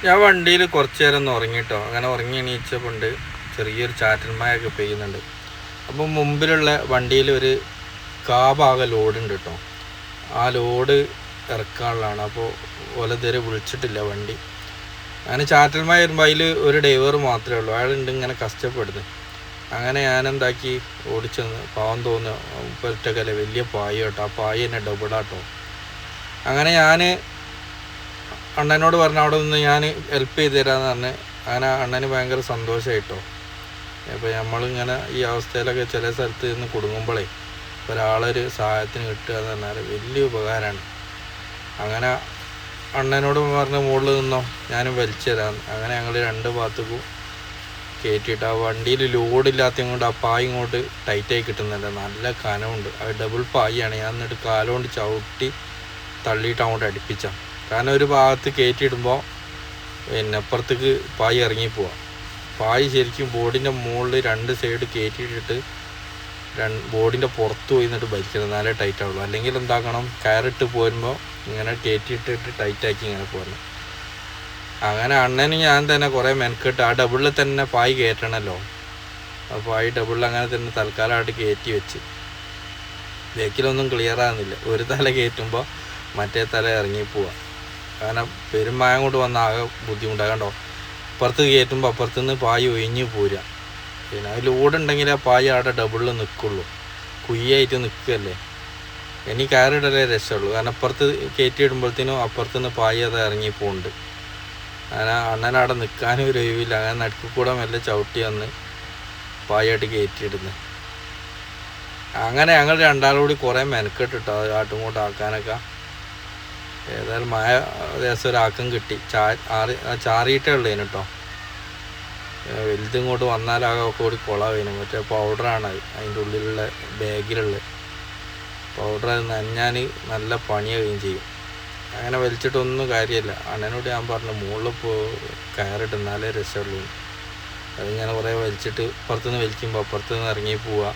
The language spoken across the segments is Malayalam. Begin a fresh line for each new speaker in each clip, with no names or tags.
ഞാൻ വണ്ടിയിൽ കുറച്ച് നേരം ഒന്ന് ഉറങ്ങിട്ടോ. അങ്ങനെ ഉറങ്ങി എണീച്ചപ്പോണ്ട് ചെറിയൊരു ചാറ്റൽ മഴയൊക്കെ പെയ്യുന്നുണ്ട്. അപ്പം മുമ്പിലുള്ള വണ്ടിയിൽ ഒരു ഭാഗം ലോഡുണ്ട് കേട്ടോ. ആ ലോഡ് ഇറക്കാനുള്ളതാണ്. അപ്പോൾ ഇതുവരെ വിളിച്ചിട്ടില്ല വണ്ടി. അങ്ങനെ ചാറ്റൽ മഴ വരുമ്പോൾ അതിൽ ഒരു ഡ്രൈവർ മാത്രമേ ഉള്ളൂ. അയാളുണ്ട് ഇങ്ങനെ കഷ്ടപ്പെടുന്നത്. അങ്ങനെ ഞാനെന്താക്കി ഓടിച്ചെന്ന് പാവം തോന്നുക ഒറ്റക്കല്ലേ വലിയ പായ കേട്ടോ. ആ പായ തന്നെ ഡബിളാട്ടോ. അങ്ങനെ ഞാൻ അണ്ണനോട് പറഞ്ഞു അവിടെ നിന്ന് ഞാൻ ഹെൽപ്പ് ചെയ്ത് തരാമെന്ന് പറഞ്ഞ്. അങ്ങനെ അണ്ണന് ഭയങ്കര സന്തോഷമായിട്ടോ. അപ്പോൾ നമ്മളിങ്ങനെ ഈ അവസ്ഥയിലൊക്കെ ചില സ്ഥലത്ത് നിന്ന് കുടുങ്ങുമ്പോഴേ ഒരാളൊരു സഹായത്തിന് കിട്ടുക എന്ന് പറഞ്ഞാൽ വലിയ ഉപകാരമാണ്. അങ്ങനെ അണ്ണനോട് പറഞ്ഞ് മുകളിൽ നിന്നോ ഞാനും വലിച്ചു തരാമെന്ന്. അങ്ങനെ ഞങ്ങൾ രണ്ട് ഭാഗത്തേക്കും കയറ്റിയിട്ട് ആ വണ്ടിയിൽ ലോഡില്ലാത്തതും കൊണ്ട് ആ പായ ഇങ്ങോട്ട് ടൈറ്റായി കിട്ടുന്നില്ല. നല്ല കനമുണ്ട്. അത് ഡബിൾ പായാണ്. ഞാൻ എന്നിട്ട് കാലുകൊണ്ട് ചവിട്ടി തള്ളിയിട്ട് അങ്ങോട്ട് അടുപ്പിച്ചാൽ. കാരണം ഒരു ഭാഗത്ത് കയറ്റിയിടുമ്പോൾ അപ്പുറത്തേക്ക് പായ ഇറങ്ങിപ്പോവാം. പായ ശരിക്കും ബോർഡിൻ്റെ മുകളിൽ രണ്ട് സൈഡ് കയറ്റിയിട്ടിട്ട് ബോർഡിൻ്റെ പുറത്ത് പോയി എന്നിട്ട് ഭരിക്കണം. നല്ല ടൈറ്റ് ആവുള്ളൂ. അല്ലെങ്കിൽ എന്താക്കണം, കയറിട്ട് പോരുമ്പോൾ ഇങ്ങനെ കയറ്റിയിട്ടിട്ട് ടൈറ്റാക്കി ഇങ്ങനെ പോരണം. അങ്ങനെ അണ്ണന് ഞാൻ തന്നെ കുറേ മെനക്കെട്ട് ആ ഡബിളിൽ തന്നെ പായ കയറ്റണമല്ലോ. ആ പായ ഡബിളിൽ അങ്ങനെ തന്നെ തൽക്കാലമായിട്ട് കയറ്റി വെച്ച്. ബേക്കിലൊന്നും ക്ലിയർ ആകുന്നില്ല. ഒരു തല കയറ്റുമ്പോൾ മറ്റേ തല ഇറങ്ങിപ്പോവാം. കാരണം പെരുമായം കൊണ്ട് വന്ന ആകെ ബുദ്ധിമുട്ടാകണ്ടോ. അപ്പുറത്ത് കയറ്റുമ്പോൾ അപ്പുറത്തുനിന്ന് പായ ഒഴിഞ്ഞ് പോരുക. പിന്നെ അത് ലോഡുണ്ടെങ്കിൽ ആ പായ അവിടെ ഡബിളിൽ നിൽക്കുള്ളൂ. കുയ്യായിട്ട് നിൽക്കുകയല്ലേ. ഇനി കയറിടലേ രക്ഷമുള്ളൂ. കാരണം അപ്പുറത്ത് കയറ്റിയിടുമ്പോഴത്തേനും അപ്പുറത്തുനിന്ന് പായ അത് ഇറങ്ങി പോകുന്നുണ്ട്. അങ്ങനെ അണ്ണനവിടെ നിൽക്കാനും ഒരു ഒഴിവില്ല. അങ്ങനെ നടുക്കിൽ കൂടെ മെല്ലെ ചവിട്ടി വന്ന് പായായിട്ട് കയറ്റിയിടുന്നത്. അങ്ങനെ ഞങ്ങൾ രണ്ടാളും കൂടി കുറേ മെനക്കെട്ടിട്ടോ ആട്ടും ഇങ്ങോട്ടും ആക്കാനൊക്കെ. ഏതായാലും മഴ ദിവസം ഒരാക്കം കിട്ടി. ചാറിയിട്ടേ ഉള്ളതിന് കേട്ടോ. വലുതിങ്ങോട്ട് വന്നാലാകെ ഒക്കെ കൂടി കുളവേനും. മറ്റേ പൗഡറാണ് അതിൻ്റെ ഉള്ളിലുള്ള ബാഗിലുള്ളത്. പൗഡർ അത് നനഞ്ഞാൽ നല്ല പണിയാവുകയും ചെയ്യും. അങ്ങനെ വലിച്ചിട്ടൊന്നും കാര്യമില്ല. അണ്ണനോട് ഞാൻ പറഞ്ഞു മുകളിൽ കയറിട്ടുന്നാലേ രസമുള്ളൂ. അതിങ്ങനെ കുറേ വലിച്ചിട്ട് പുറത്തുനിന്ന് വലിക്കുമ്പോൾ അപ്പുറത്തുനിന്ന് ഇറങ്ങി പോവുക.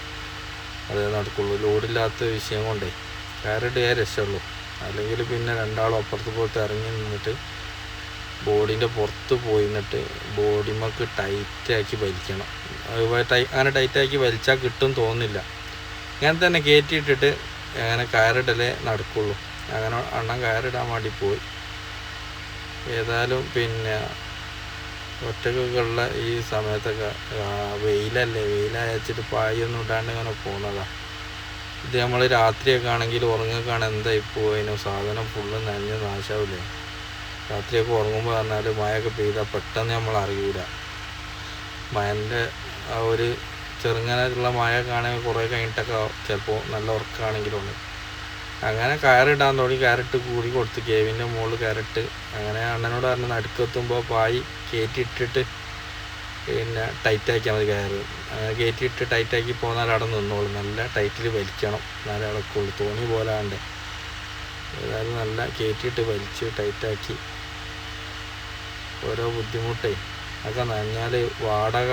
അതേ നടക്കുള്ളൂ. ലോഡില്ലാത്ത വിഷയം കൊണ്ടേ കയറിട്ടേ രസമുള്ളൂ. അല്ലെങ്കിൽ പിന്നെ രണ്ടാളും അപ്പുറത്ത് പോയിട്ട് ഇറങ്ങി നിന്നിട്ട് ബോഡിൻ്റെ പുറത്ത് പോയി നിന്നിട്ട് ബോഡിമക്ക് ടൈറ്റാക്കി വലിക്കണം. അങ്ങനെ ടൈറ്റാക്കി വലിച്ചാൽ കിട്ടും തോന്നില്ല. അങ്ങനെ തന്നെ കയറ്റിയിട്ടിട്ട് അങ്ങനെ കയറിടലേ നടക്കുള്ളൂ. അങ്ങനെ അണ്ണൻ കയറിടാൻ വേണ്ടി പോയി. ഏതായാലും പിന്നെ ഒറ്റക്കൊക്കെ ഉള്ള ഈ സമയത്തൊക്കെ വെയിലല്ലേ, വെയിലയച്ചിട്ട് പായൊന്നും ഇടാണ്ട് ഇങ്ങനെ പോകുന്നതാണ്. ഇത് നമ്മൾ രാത്രിയൊക്കെ ആണെങ്കിൽ ഉറങ്ങൊക്കെയാണ് എന്തായി പോയതിനോ സാധനം ഫുള്ള് നനഞ്ഞ് നാശാവില്ലേ. രാത്രിയൊക്കെ ഉറങ്ങുമ്പോൾ പറഞ്ഞാൽ മഴയൊക്കെ പെയ്താൽ പെട്ടെന്ന് നമ്മൾ അറിയൂല. മഴൻ്റെ ആ ഒരു ചെറുങ്ങനെയുള്ള മഴ കാണുമ്പോൾ കുറേ കഴിഞ്ഞിട്ടൊക്കെ ചിലപ്പോൾ നല്ല ഉറക്കമാണെങ്കിലുണ്ട്. അങ്ങനെ കയറിടാൻ തുടങ്ങി. കയറിട്ട് കൂടി കൊടുത്ത് കേവിൻ്റെ മുകളിൽ കയറിട്ട് അങ്ങനെ അണ്ണനോട് പറഞ്ഞ് നടുക്കെത്തുമ്പോൾ പായി കയറ്റിയിട്ടിട്ട് പിന്നെ ടൈറ്റാക്കിയാൽ മതി കയറ്. അങ്ങനെ കയറ്റിയിട്ട് ടൈറ്റാക്കി പോന്നാൽ അവിടെ നിന്നോളും. നല്ല ടൈറ്റിൽ വലിക്കണം, എന്നാലേ ഇളക്കുള്ളൂ. തോണി പോലാണ്ട്. ഏതായാലും നല്ല കയറ്റിയിട്ട് വലിച്ച് ടൈറ്റാക്കി. ഓരോ ബുദ്ധിമുട്ടേ അതൊക്കെ നനഞ്ഞാൽ വാടക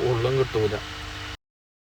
ഉള്ളും കിട്ടൂല.